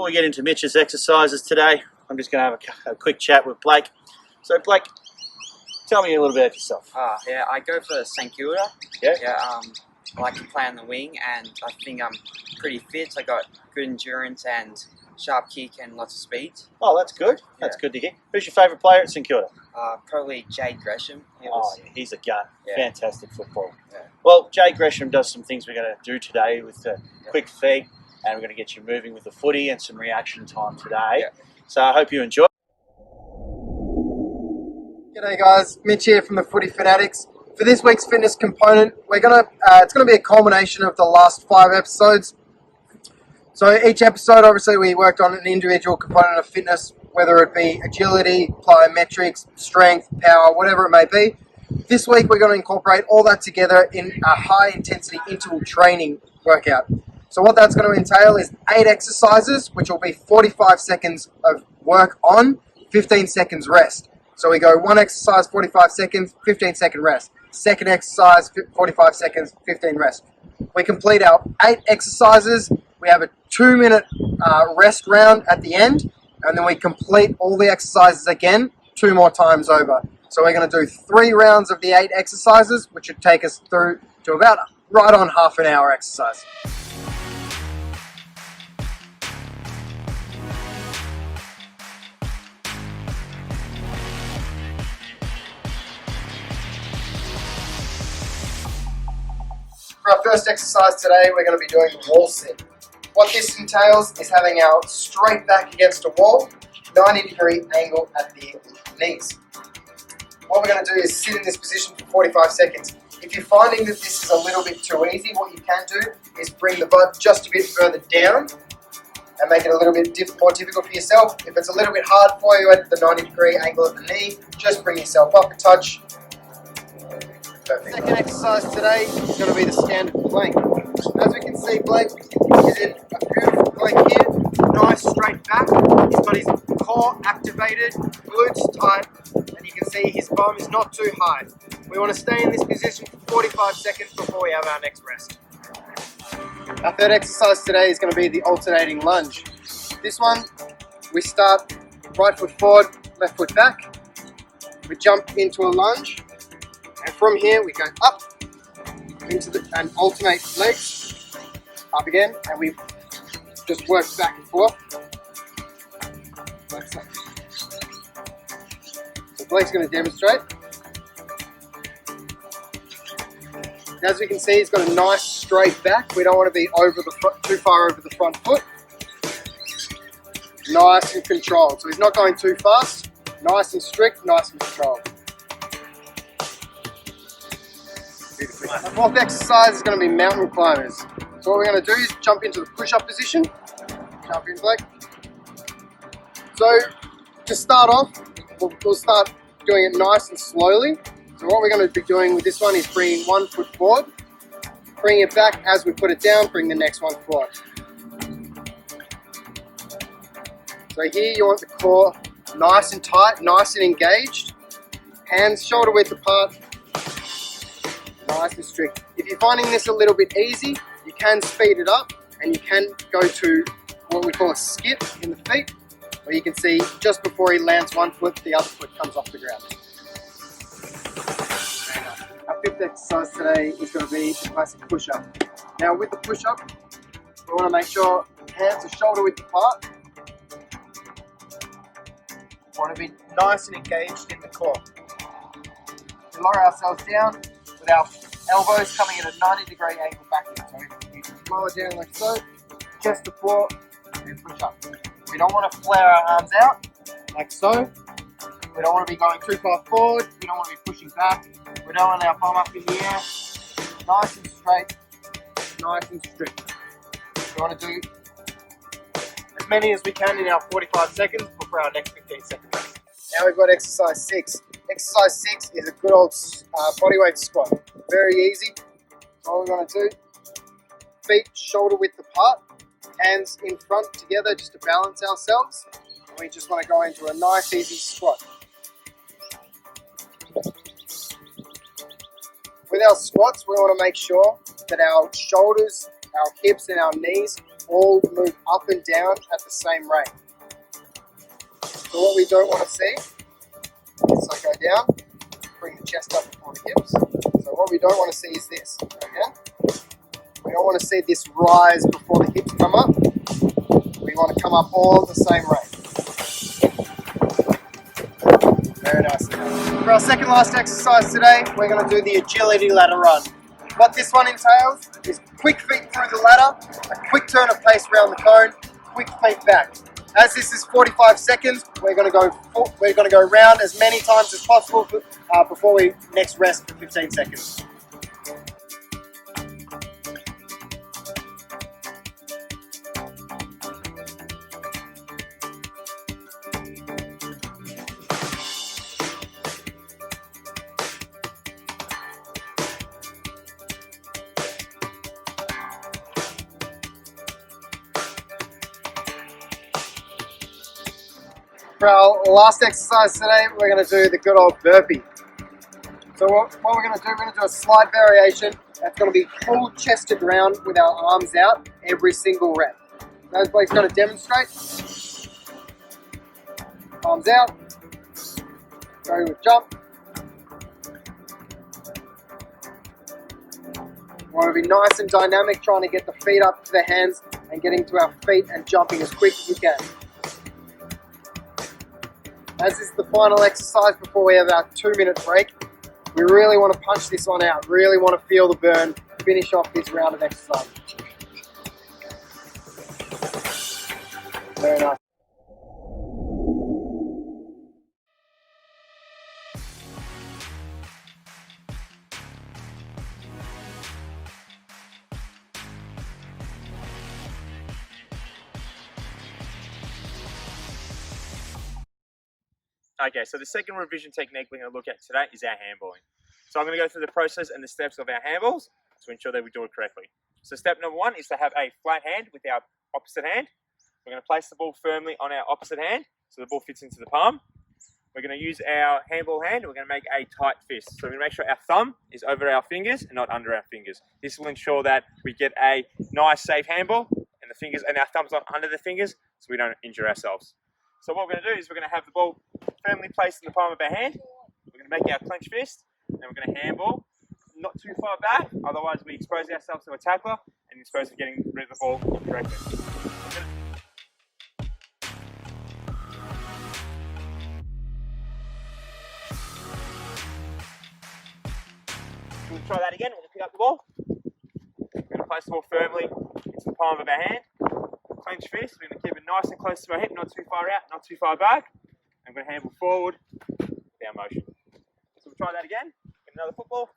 before we get into Mitch's exercises today, I'm just going to have a quick chat with Blake. So Blake, tell me a little bit about yourself. Yeah, I go for St Kilda. Yeah? Yeah, I like to play on the wing, and I think I'm pretty fit. I got good endurance and sharp kick and lots of speed. Oh, that's good. That's Yeah. good to hear. Who's your favourite player at St Kilda? Probably Jade Gresham. Yeah, he's a gun. Yeah. Fantastic football. Yeah. Well, Jade Gresham does some things we're going to do today with a quick feed, and we're going to get you moving with the footy and some reaction time today. Yeah. So I hope you enjoy. G'day guys, Mitch here from the Footy Fanatics. For this week's fitness component, it's gonna be a culmination of the last 5 episodes. So each episode, obviously, we worked on an individual component of fitness, whether it be agility, plyometrics, strength, power, whatever it may be. This week, we're going to incorporate all that together in a high-intensity interval training workout. So what that's going to entail is 8 exercises, which will be 45 seconds of work on, 15 seconds rest. So we go one exercise, 45 seconds, 15-second rest. Second exercise, 45 seconds, 15 rest. We complete our 8 exercises. We have a 2-minute rest round at the end, and then we complete all the exercises again 2 more times over. So we're going to do 3 rounds of the 8 exercises, which should take us through to about right on half an hour exercise. For our first exercise today, we're going to be doing wall sit. What this entails is having our straight back against a wall, 90-degree angle at the knees. What we're going to do is sit in this position for 45 seconds. If you're finding that this is a little bit too easy, what you can do is bring the butt just a bit further down and make it a little bit more difficult for yourself. If it's a little bit hard for you at the 90-degree angle at the knee, just bring yourself up a touch. Perfect. Second exercise today is going to be the standard plank. As we can see, Blake is in a beautiful plank here. Nice straight back. He's got his core activated, glutes tight, and you can see his bum is not too high. We want to stay in this position for 45 seconds before we have our next rest. Our third exercise today is going to be the alternating lunge. This one, we start right foot forward, left foot back. We jump into a lunge. And from here, we go up into and alternate legs, up again, and we just work back and forth. Like so. So Blake's going to demonstrate. As we can see, he's got a nice straight back. We don't want to be over the front, too far over the front foot. Nice and controlled. So he's not going too fast. Nice and strict, nice and controlled. The fourth exercise is going to be mountain climbers. So what we're going to do is jump into the push-up position. Jump in, Blake. So to start off, we'll start doing it nice and slowly. So what we're going to be doing with this one is bringing one foot forward, bring it back as we put it down, bring the next one forward. So here you want the core nice and tight, nice and engaged, hands shoulder width apart, nice and strict. If you're finding this a little bit easy, you can speed it up and you can go to what we call a skip in the feet, where you can see just before he lands one foot, the other foot comes off the ground. Our fifth exercise today is going to be the classic push-up. Now with the push-up, we want to make sure hands are shoulder width apart. We want to be nice and engaged in the core. We lower ourselves down with our elbows coming at a 90-degree angle backwards. So you lower down like so, chest to floor, and push up. We don't want to flare our arms out like so. We don't want to be going too far forward. We don't want to be pushing back. We don't want our bum up in the air. Nice and straight, nice and strict. We want to do as many as we can in our 45 seconds before our next 15-second rest. Now we've got exercise 6. Exercise 6 is a good old bodyweight squat. Very easy. So all we're going to do, feet shoulder width apart, hands in front together just to balance ourselves. And we just want to go into a nice easy squat. With our squats, we want to make sure that our shoulders, our hips and our knees all move up and down at the same rate. So what we don't want to see is I go down, bring the chest up before the hips. So what we don't want to see is this, okay? We don't want to see this rise before the hips come up. We want to come up all at the same rate. Very nice. For our second last exercise today, we're going to do the agility ladder run. What this one entails is quick feet through the ladder, a quick turn of pace around the cone, quick feet back. As this is 45 seconds, we're going to go round as many times as possible before we next rest for 15 seconds. For our last exercise today, we're going to do the good old burpee. So what we're going to do, we're going to do a slight variation. That's going to be full chest to ground with our arms out every single rep. Those boys going to demonstrate. Arms out. Go to a jump. We want to be nice and dynamic, trying to get the feet up to the hands and getting to our feet and jumping as quick as we can. As this is the final exercise before we have our 2-minute break, we really want to punch this one out, really want to feel the burn, finish off this round of exercise. Very nice. Okay, so the second revision technique we're going to look at today is our handballing. So I'm going to go through the process and the steps of our handballs to ensure that we do it correctly. So step number 1 is to have a flat hand with our opposite hand. We're going to place the ball firmly on our opposite hand so the ball fits into the palm. We're going to use our handball hand and we're going to make a tight fist. So we're going to make sure our thumb is over our fingers and not under our fingers. This will ensure that we get a nice safe handball and the fingers and our thumb's not under the fingers so we don't injure ourselves. So what we're going to do is we're going to have the ball firmly placed in the palm of our hand. We're going to make our clenched fist and we're going to handball not too far back, otherwise we expose ourselves to a tackler and expose to getting rid of the ball incorrectly. We'll try that again. We're going to pick up the ball. We're going to place the ball firmly into the palm of our hand. Clenched fist. We're going to keep it nice and close to our hip, not too far out, not too far back. I'm going to handle forward, down motion. So we'll try that again. Get another football.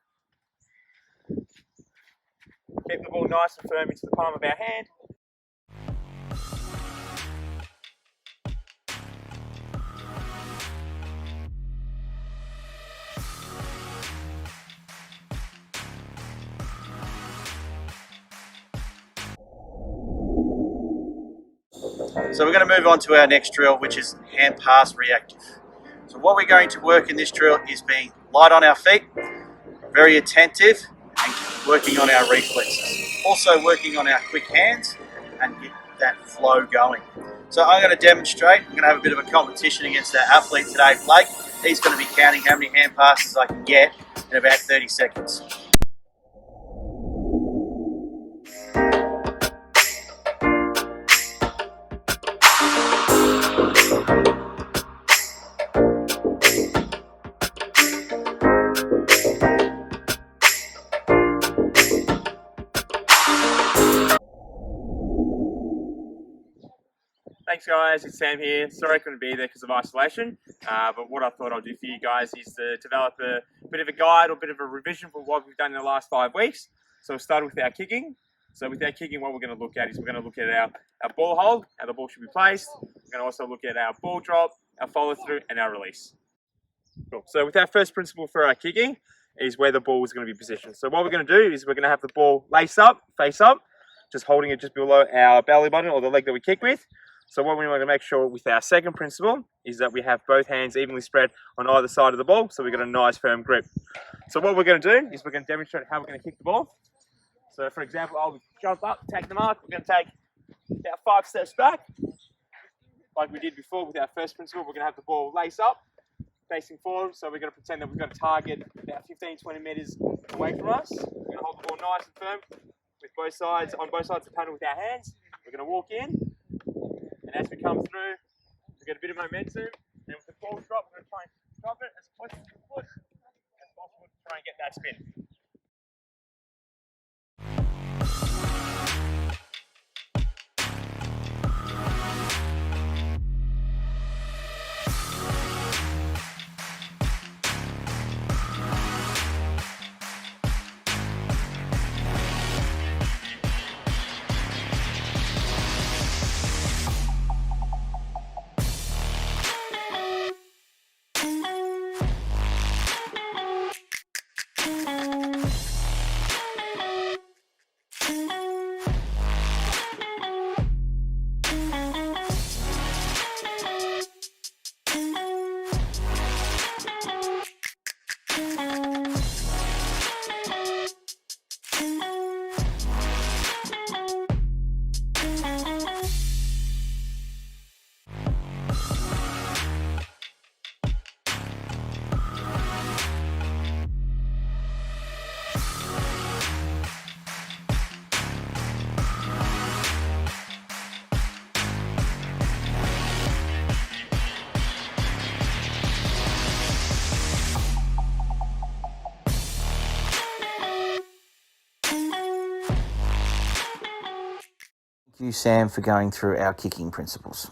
Keep the ball nice and firm into the palm of our hand. So we're going to move on to our next drill, which is hand pass reactive. So what we're going to work in this drill is being light on our feet, very attentive, and working on our reflexes. Also working on our quick hands and get that flow going. So I'm going to demonstrate. I'm going to have a bit of a competition against our athlete today, Blake. He's going to be counting how many hand passes I can get in about 30 seconds. Thanks guys, it's Sam here. Sorry I couldn't be there because of isolation, but what I thought I'll do for you guys is to develop a bit of a guide or a bit of a revision for what we've done in the last 5 weeks. So we'll start with our kicking. So with our kicking, what we're going to look at is we're going to look at our ball hold, how the ball should be placed. We're going to also look at our ball drop, our follow through, and our release. Cool. So with our first principle for our kicking is where the ball is going to be positioned. So what we're going to do is we're going to have the ball lace up, face up, just holding it just below our belly button or the leg that we kick with. So what we want to make sure with our second principle is that we have both hands evenly spread on either side of the ball so we've got a nice firm grip. So what we're going to do is we're going to demonstrate how we're going to kick the ball. So for example, I'll jump up, take the mark, we're going to take about 5 steps back. Like we did before with our first principle, we're going to have the ball lace up, facing forward. So we're going to pretend that we've got a target about 15-20 metres away from us. We're going to hold the ball nice and firm with both sides, on both sides of the panel with our hands. We're going to walk in, and as we come through, we get a bit of momentum, and with the ball drop, we're going to try and drop it as close to the foot as possible to try and get that spin. Thank you, Sam, for going through our kicking principles.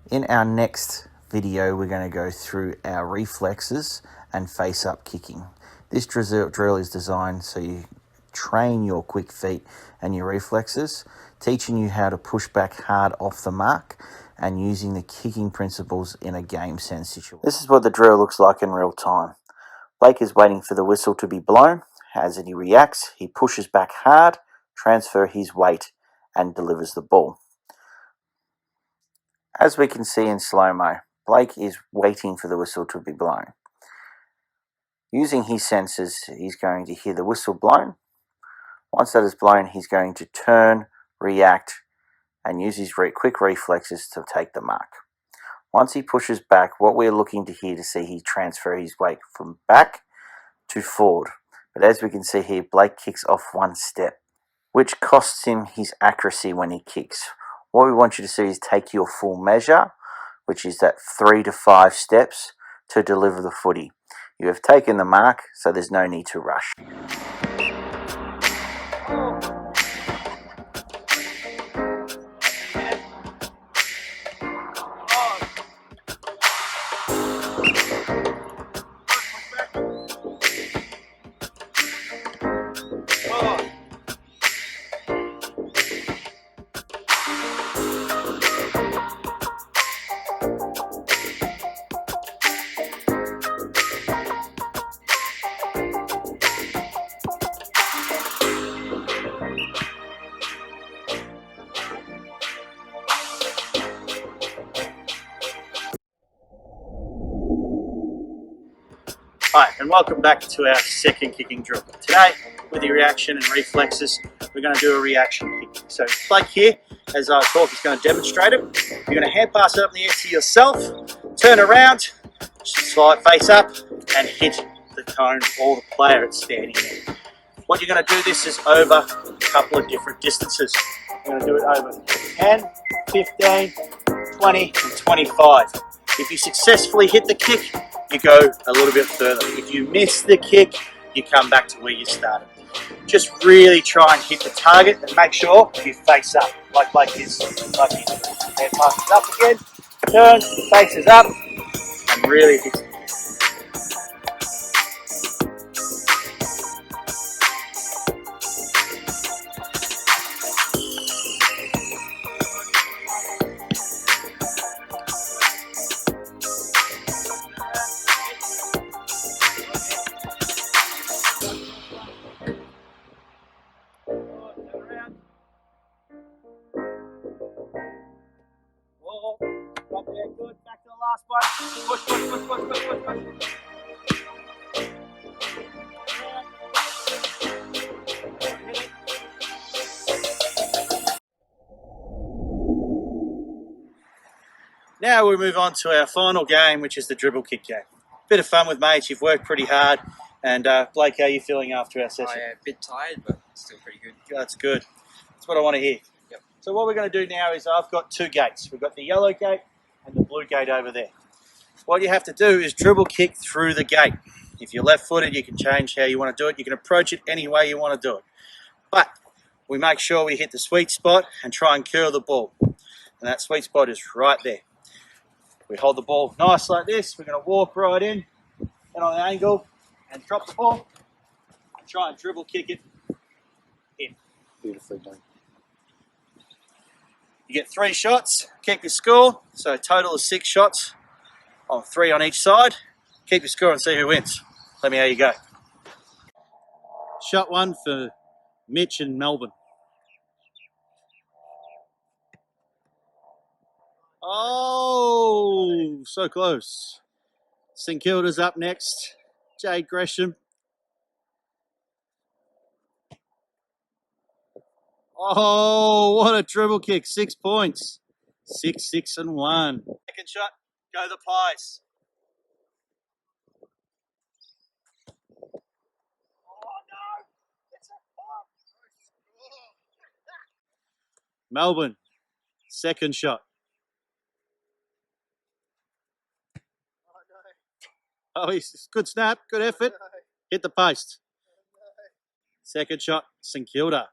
In our next video, we're going to go through our reflexes and face-up kicking. This drill is designed so you train your quick feet and your reflexes, teaching you how to push back hard off the mark and using the kicking principles in a game sense situation. This is what the drill looks like in real time. Blake is waiting for the whistle to be blown. As he reacts, he pushes back hard, transfers his weight, and delivers the ball. As we can see in slow-mo, Blake is waiting for the whistle to be blown. Using his senses, he's going to hear the whistle blown. Once that is blown, he's going to turn, react, and use his quick reflexes to take the mark. Once he pushes back, what we're looking to here to see he transfer his weight from back to forward. But as we can see here, Blake kicks off one step, which costs him his accuracy when he kicks. What we want you to see is take your full measure, which is that 3 to 5 steps to deliver the footy. You have taken the mark, so there's no need to rush. Hi, and welcome back to our second kicking drill. Today, with the reaction and reflexes, we're going to do a reaction kick. So Blake here, as I talk, is going to demonstrate it. You're going to hand pass it up in the air to yourself, turn around, slide face up, and hit the cone or the player it's standing in. What you're going to do this is over a couple of different distances. You're going to do it over 10, 15, 20, and 25. If you successfully hit the kick, you go a little bit further. If you miss the kick, you come back to where you started. Just really try and hit the target and make sure you face up, like this. Like this. Hand passes up again, turn, faces up, and really hit it. Right there, good. Back to the last one. Push, push, push, push, push, push, push. Now we move on to our final game, which is the dribble kick game. Bit of fun with mates. You've worked pretty hard. And Blake, how are you feeling after our session? A bit tired, but still pretty good. That's good. That's what I want to hear. Yep. So what we're going to do now is I've got two gates. We've got the yellow gate and the blue gate over there. What you have to do is dribble kick through the gate. If you're left-footed, you can change how you want to do it. You can approach it any way you want to do it. But we make sure we hit the sweet spot and try and curl the ball. And that sweet spot is right there. We hold the ball nice like this. We're going to walk right in and on an angle and drop the ball and try and dribble kick it in. Beautifully done. You get 3 shots, keep your score. So a total of 6 shots, 3 on each side. Keep your score and see who wins. Let me know how you go. Shot 1 for Mitch in Melbourne. Oh, so close. St Kilda's up next. Jade Gresham. Oh, what a dribble kick. 6 points. 6, 6 and 1. Second shot, go the Pies. Oh no, it's a pop. Melbourne, second shot. Oh, he's good snap, good effort. Hit the post. Second shot, St Kilda.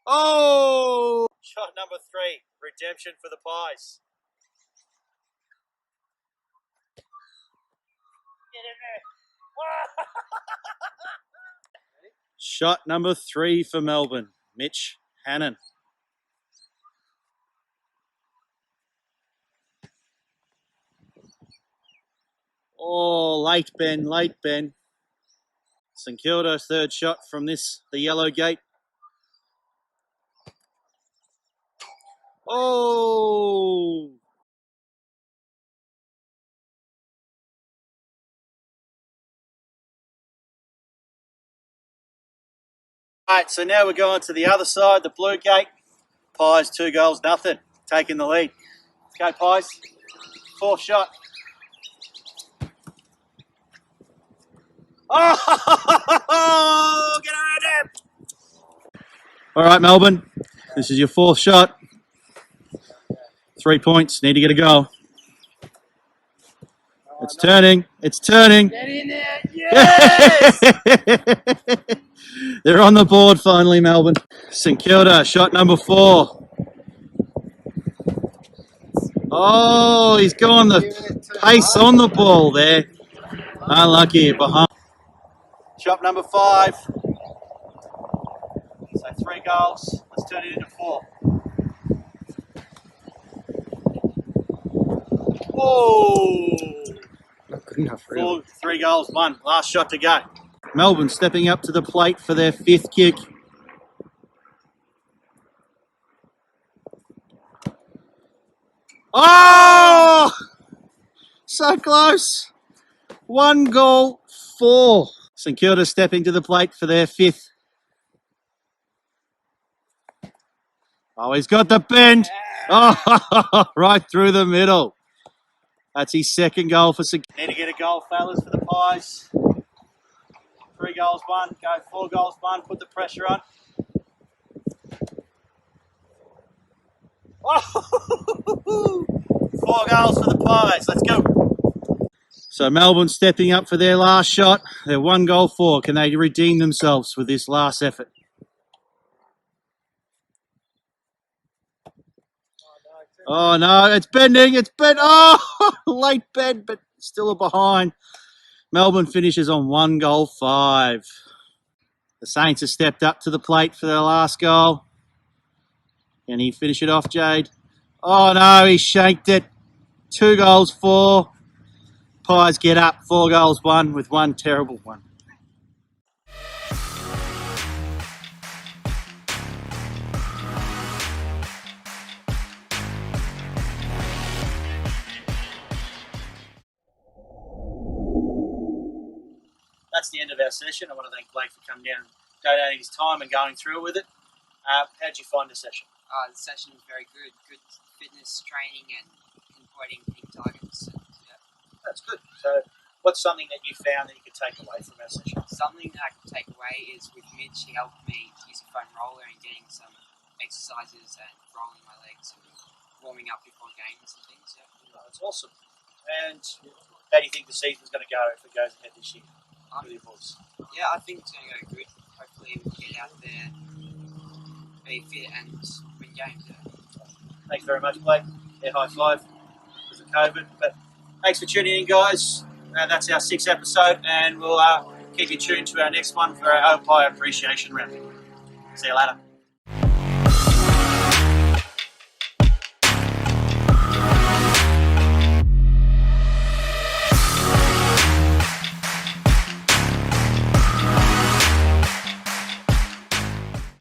Oh! Shot number 3, redemption for the Pies. Get in there. Shot number 3 for Melbourne, Mitch Hannon. Oh, late Ben, late Ben. St Kilda, third shot from the yellow gate. Oh! Alright, so now we're going to the other side, the blue gate. Pies, 2 goals, nothing. Taking the lead. Go Pies. 4th shot. Oh! Get around him! Alright, Melbourne. This is your 4th shot. 3 points. Need to get a goal. It's turning. It's turning. Get in there. Yes! They're on the board finally, Melbourne. St Kilda, shot number 4. Oh, he's gone the pace on the ball there. Unlucky behind. Shot number 5. So 3 goals. Let's turn it into 4. Whoa! Not good enough, really. 3 goals, 1. Last shot to go. Melbourne stepping up to the plate for their 5th kick. Oh! So close. 1 goal, 4. St Kilda stepping to the plate for their 5th. Oh, he's got the bend. Oh, right through the middle. That's his 2nd goal for St Kilda. Need to get a goal, fellas, for the Pies. 3 goals, 1. Go 4 goals, 1. Put the pressure on. Oh! 4 goals for the Pies. Let's go. So Melbourne stepping up for their last shot. They're 1 goal, 4. Can they redeem themselves with this last effort? Oh no, it's bending. It's bent. Oh, late bend, but still a behind. Melbourne finishes on 1 goal, 5. The Saints have stepped up to the plate for their last goal. Can he finish it off, Jade? Oh no, he shanked it. 2 goals, 4. Pies get up. 4 goals, 1 with 1 terrible one. That's the end of our session. I want to thank Blake for coming down, donating his time and going through it with it. How'd you find the session? The session was very good. Good fitness training and pinpointing big targets. And, yeah. That's good. So, what's something that you found that you could take away from our session? Something that I can take away is with Mitch, he helped me use a foam roller and getting some exercises and rolling my legs and warming up before games and things. Yeah. Oh, that's awesome. And how do you think the season's going to go if it goes ahead this year? With your boys? Yeah, I think it's going to go good. Hopefully we can get out there, be fit and win games. Yeah. Thanks very much, Blake. Yeah, high five with the COVID. But thanks for tuning in, guys. That's our 6th episode, and we'll keep you tuned to our next one for our Opie Appreciation Round. See you later.